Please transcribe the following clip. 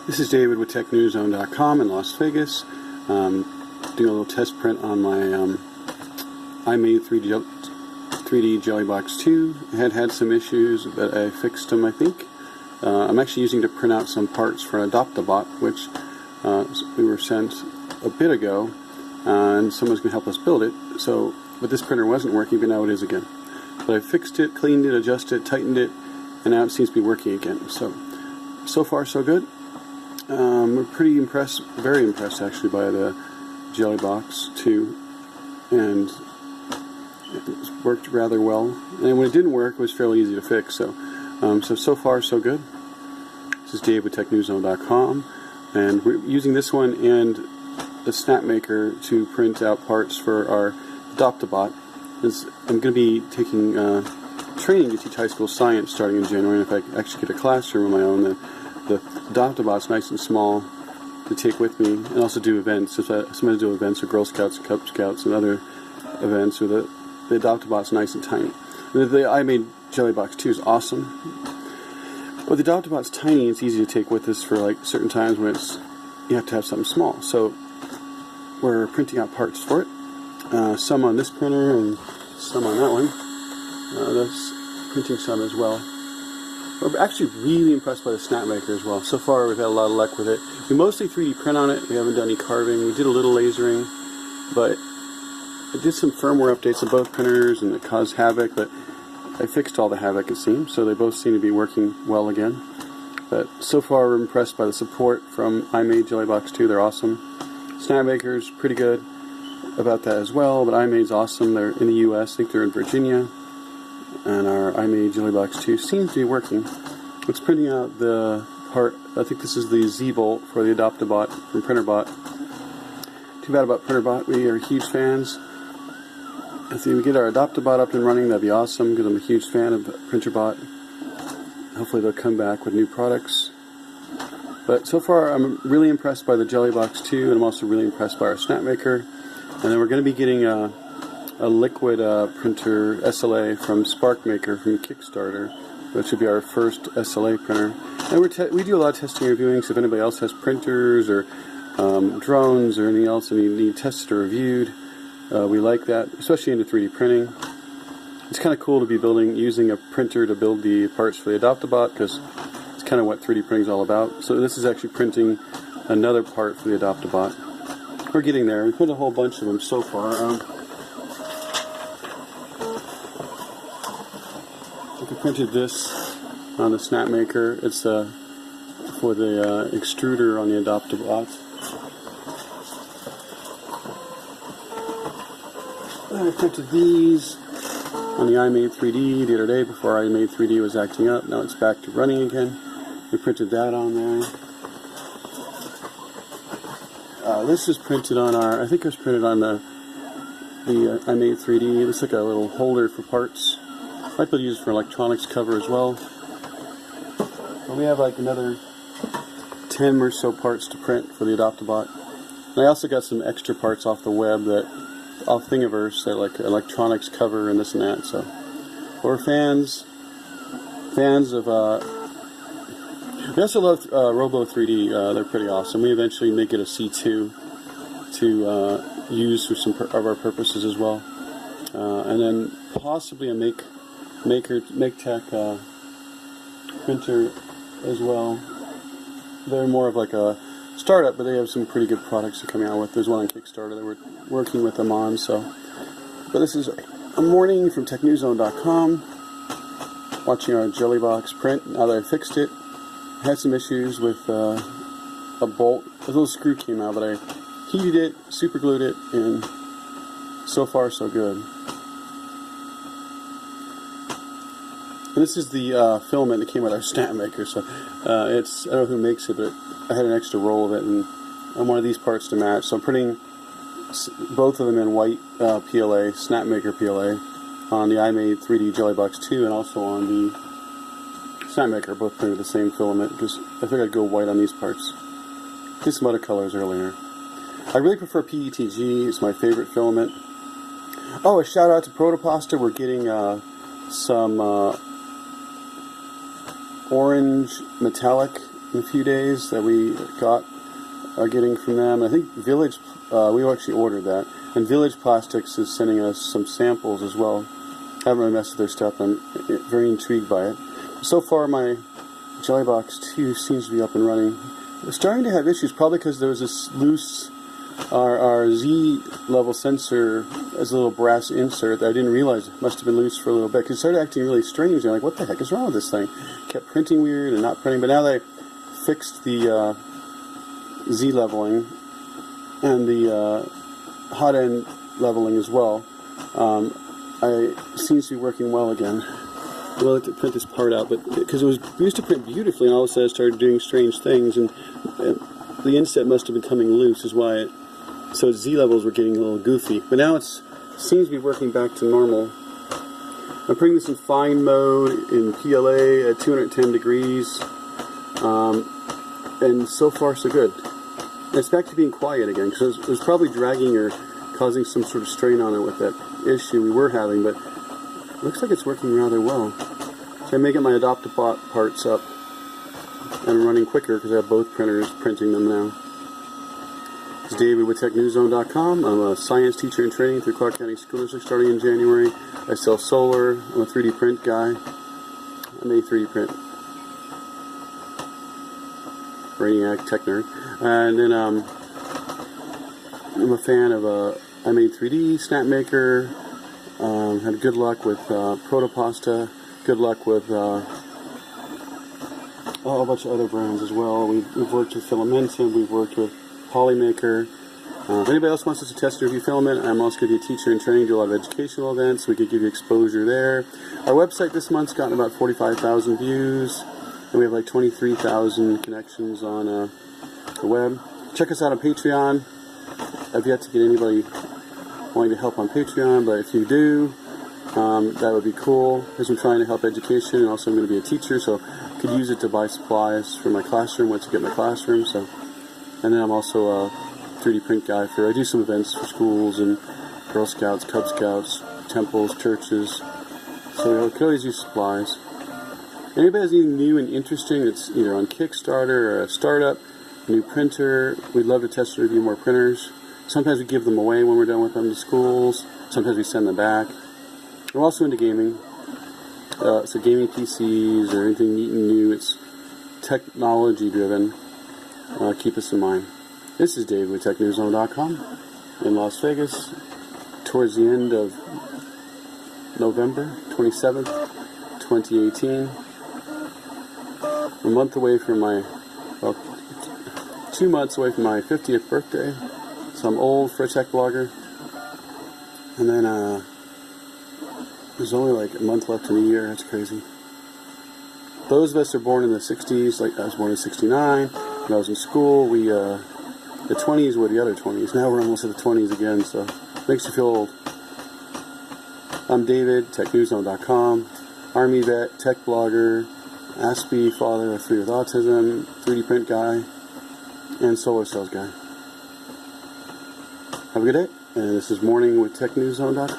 This is David with TechNewsZone.com in Las Vegas. Doing a little test print on my iMade 3D Jellybox 2. I had some issues, but I fixed them, I think. I'm actually using to print out some parts for adopabot, which we were sent a bit ago, and someone's going to help us build it. But this printer wasn't working, but now it is again. But I fixed it, cleaned it, adjusted it, tightened it, and now it seems to be working again. So far so good. We're pretty impressed, very impressed actually, by the Jellybox 2, and it worked rather well. And when it didn't work, it was fairly easy to fix. So far so good. This is Dave with TechNewsZone.com, and we're using this one and the Snapmaker to print out parts for our adopabot. I'm going to be taking training to teach high school science starting in January, and if I actually get a classroom of my own, the adopabot's nice and small to take with me, and also do events. If somebody do events or Girl Scouts and Cub Scouts and other events, or the adopabot's nice and tiny. And the iMade Jellybox 2 is awesome. Well, the adopabot's tiny. It's easy to take with us for like certain times when you have to have something small. So we're printing out parts for it. Some on this printer and some on that one. That's printing some as well. We're actually really impressed by the Snapmaker as well. So far we've had a lot of luck with it. We mostly 3D print on it. We haven't done any carving. We did a little lasering, but I did some firmware updates on both printers and it caused havoc, but I fixed all the havoc, it seems, so they both seem to be working well again. But so far we're impressed by the support from iMade Jellybox 2. They're awesome. Snapmaker's pretty good about that as well, but iMade's awesome. They're in the US. I think they're in Virginia. And our iMade Jellybox 2 seems to be working. It's printing out the part. I think this is the Z-Bolt for the adopabot from PrinterBot. Too bad about PrinterBot. We are huge fans. If we get our adopabot up and running, that'd be awesome, because I'm a huge fan of PrinterBot. Hopefully they'll come back with new products. But so far I'm really impressed by the Jellybox 2, and I'm also really impressed by our Snapmaker. And then we're going to be getting a liquid printer SLA from Snapmaker from Kickstarter, which would be our first SLA printer. And we do a lot of testing and reviewing, so if anybody else has printers or drones or anything else that need tested or reviewed, we like that, especially into 3D printing. It's kind of cool to be using a printer to build the parts for the adopabot, because it's kind of what 3D printing is all about. So this is actually printing another part for the adopabot. We're getting there. We put a whole bunch of them so far. I printed this on the Snapmaker. It's for the extruder on the adopabot. I printed these on the iMade 3D the other day before iMade 3D was acting up. Now it's back to running again. We printed that on there. This is printed on I think it was printed on the iMade 3D. It looks like a little holder for parts. Might be used for electronics cover as well. And we have like another 10 or so parts to print for the adopabot. And I also got some extra parts off the web off Thingiverse, that like electronics cover and this and that. So we're fans of. We also love Robo 3D. They're pretty awesome. We eventually may get a C2 to use for some of our purposes as well, and then possibly a MakeTech printer as well. They're more of like a startup, but they have some pretty good products they're coming out with. There's one on Kickstarter that we're working with them on. But this is a morning from TechNewsZone.com, watching our Jellybox print. Now that I fixed it, I had some issues with a bolt. A little screw came out, but I heated it, super glued it, and so far so good. And this is the filament that came with our Snapmaker. So I don't know who makes it, but I had an extra roll of it, and I wanted these parts to match. So I'm putting both of them in white PLA, Snapmaker PLA, on the iMade 3D Jellybox 2, and also on the Snapmaker, both printed the same filament, because I figured I'd go white on these parts. Did some other colors earlier. I really prefer PETG. It's my favorite filament. Oh, a shout out to Protopasta. We're getting some orange metallic in a few days that we are getting from them. I think Village, we actually ordered that, and Village Plastics is sending us some samples as well. I haven't really messed with their stuff. I'm very intrigued by it. So far, my Jelly Box 2 seems to be up and running. We're starting to have issues, probably because there was this loose, our Z level sensor as a little brass insert that I didn't realize must have been loose for a little bit, because it started acting really strange. And I'm like, what the heck is wrong with this thing? Kept printing weird and not printing, but now they fixed the Z leveling and the hot end leveling as well. It seems to be working well again. We'll have to print this part out, but because it used to print beautifully, and all of a sudden it started doing strange things, and the inset must have been coming loose, is why so Z levels were getting a little goofy. But now it seems to be working back to normal. I'm putting this in fine mode in PLA at 210 degrees, and so far so good. And it's back to being quiet again, because it was probably dragging or causing some sort of strain on it with that issue we were having, but it looks like it's working rather well. So I may get my adoptabot parts up and running quicker because I have both printers printing them now. It's David with TechNewsZone.com. I'm a science teacher in training through Clark County School District starting in January. I sell solar. I'm a 3D print guy. I made 3D print. Brainiac tech nerd. And then I'm a fan of I made 3D, Snapmaker. Had good luck with Protopasta. Good luck with a bunch of other brands as well. We've worked with Filamentum. We've worked with Polymaker. If anybody else wants us to test and review filament, I'm also going to be a teacher in training, do a lot of educational events. We could give you exposure there. Our website this month's gotten about 45,000 views, and we have like 23,000 connections on the web. Check us out on Patreon. I've yet to get anybody wanting to help on Patreon, but if you do, that would be cool, because I'm trying to help education, and also I'm going to be a teacher, so I could use it to buy supplies for my classroom once I get my classroom. So, and then I'm also a 3D print guy I do some events for schools and Girl Scouts, Cub Scouts, temples, churches, so we could always use supplies. Anybody has anything new and interesting that's either on Kickstarter or a startup, a new printer, we'd love to test and review more printers. Sometimes we give them away when we're done with them to schools. Sometimes we send them back. We're also into gaming. So gaming PCs or anything neat and new. It's technology driven. Keep us in mind. This is Dave with TechNewsZone.com in Las Vegas towards the end of November 27th, 2018. A month away from 2 months away from my 50th birthday. So I'm old for a tech blogger. And then there's only like a month left in the year. That's crazy. Those of us who are born in the 60s, like I was born in 69, when I was in school, the 20s were the other 20s. Now we're almost at the 20s again, so it makes you feel old. I'm David, TechNewsZone.com, Army vet, tech blogger, Aspie father of 3 with autism, 3D print guy, and solar cells guy. Have a good day, and this is Morning with TechNewsZone.com.